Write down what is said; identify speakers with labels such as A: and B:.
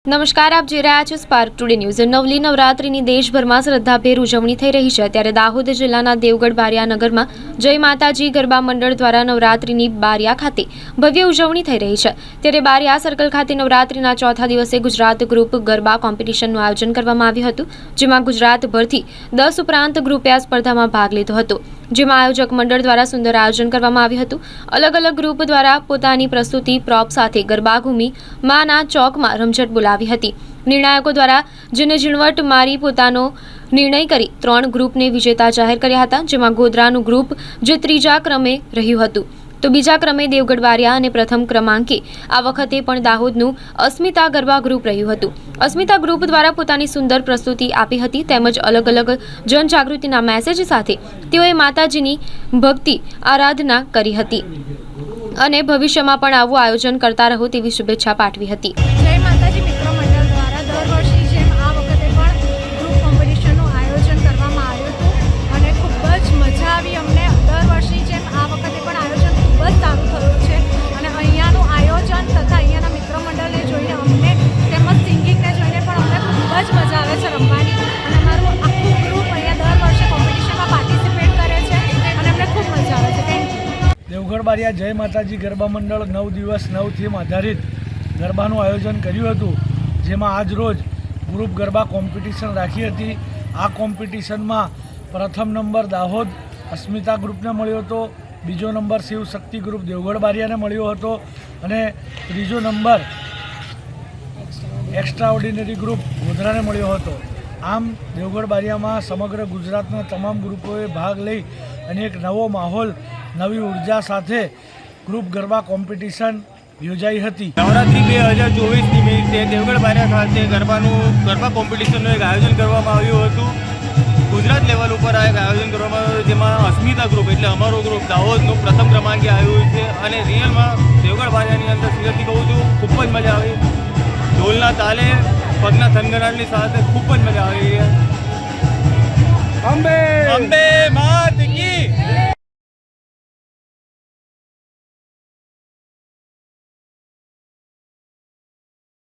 A: નમસ્કાર, આપ જોઈ રહ્યા છો સ્પાર્ક ટુડે ન્યૂઝ। નવલી નવરાત્રિની દેશભરમાં શ્રદ્ધાભેર ઉજવણી થઈ રહી છે, ત્યારે દાહોદ જિલ્લાના દેવગઢ બારિયા નગરમાં જય માતાજી ગરબા મંડળ દ્વારા નવરાત્રિની બારિયા ખાતે ભવ્ય ઉજવણી થઈ રહી છે। ત્યારે બારિયા સર્કલ ખાતે નવરાત્રિના ચોથા દિવસે ગુજરાત ગ્રુપ ગરબા કોમ્પિટિશનનું આયોજન કરવામાં આવ્યું હતું, જેમાં ગુજરાતભરથી 10 ઉપરાંત ગ્રુપે આ સ્પર્ધામાં ભાગ લીધો હતો, જેમાં આયોજક મંડળ દ્વારા સુંદર આયોજન કરવામાં આવ્યું હતું। અલગ અલગ ગ્રુપ દ્વારા પોતાની પ્રસ્તુતિ પ્રોપ સાથે ગરબા ઘૂમી માના ચોકમાં રમઝટ બોલાવી હતી। નિર્ણાયકો દ્વારા જેને ઝીણવટ મારી પોતાનો નિર્ણય કરી 3 ગ્રુપને વિજેતા જાહેર કર્યા હતા, જેમાં ગોધરાનું ગ્રુપ જે ત્રીજા ક્રમે રહ્યું હતું, તો બીજા ક્રમે દેવગઢ બારિયા અને પ્રથમ ક્રમાંકે આ વખતે પણ દાહોદનું અસ્મિતા ગરબા ગ્રુપ રહ્યું હતું। અસ્મિતા ગ્રુપ દ્વારા પોતાની સુંદર પ્રસ્તુતિ આપી હતી, તેમજ અલગ અલગ જનજાગૃતિના મેસેજ સાથે તેઓએ માતાજીની ભક્તિ આરાધના કરી હતી અને ભવિષ્યમાં પણ આવું આયોજન કરતા રહો તેવી શુભેચ્છા પાઠવી હતી।
B: જય માતાજી મિત્ર મંડળ દ્વારા દર વર્ષની જેમ આ વખતે પણ ગ્રુપ કોમ્પિટિશનનું આયોજન કરવામાં આવ્યું હતું અને ખૂબ જ મજા આવી અમને। દર વર્ષની જેમ આ વખતે પણ આયોજન ખૂબ જ સારું થયું છે અને અહીંયાનું આયોજન તથા અહીંયાના મિત્ર મંડળને જોઈને અમને તેમજ સિંગિંગને જોઈને પણ અમને ખૂબ જ મજા આવે છે રમવાની અને અમારું આખું ગ્રુપ અહીંયા દર વર્ષે કોમ્પિટિશનમાં પાર્ટિસિપેટ કરે છે અને અમને ખૂબ મજા આવે છે। Thank you.
C: દેવગઢ બારિયા જય માતાજી ગરબા મંડળ 9 દિવસ 9 થીમ આધારિત ગરબાનું આયોજન કર્યું હતું, જેમાં આજ રોજ ગ્રુપ ગરબા કોમ્પિટિશન રાખી હતી। આ કોમ્પિટિશનમાં પ્રથમ નંબર દાહોદ અસ્મિતા ગ્રુપને મળ્યો હતો, બીજો નંબર શિવ શક્તિ ગ્રુપ દેવગઢ બારિયાને મળ્યો હતો અને ત્રીજો નંબર એક્સ્ટ્રા ઓર્ડિનરી ગ્રુપ ગોધરાને મળ્યો હતો। આમ દેવગઢ બારિયામાં સમગ્ર ગુજરાતના તમામ ગ્રુપોએ ભાગ લઈ અને એક નવો માહોલ, નવી ઉર્જા સાથે ગ્રુપ ગરબા કોમ્પિટિશન યોજાઈ હતી।
D: નવરાત્રિ 2024 નિમિત્તે દેવગઢ બારિયા ખાતે ગરબા કોમ્પિટિશનનું એક આયોજન કરવામાં આવ્યું હતું। ગુજરાત લેવલ ઉપર આ એક આયોજન કરવામાં આવ્યું, જેમાં અસ્મિતા ગ્રુપ એટલે અમારો ગ્રુપ દાહોદનું પ્રથમ ક્રમાંકે આવ્યું છે અને રિયલમાં દેવગઢ બારિયાની અંદર સિરિયસલી કહું છું ખૂબ જ મજા આવી। ઢોલના તાલે, પગના થનગનાટની સાથે ખૂબ જ મજા આવી। અંબે અંબે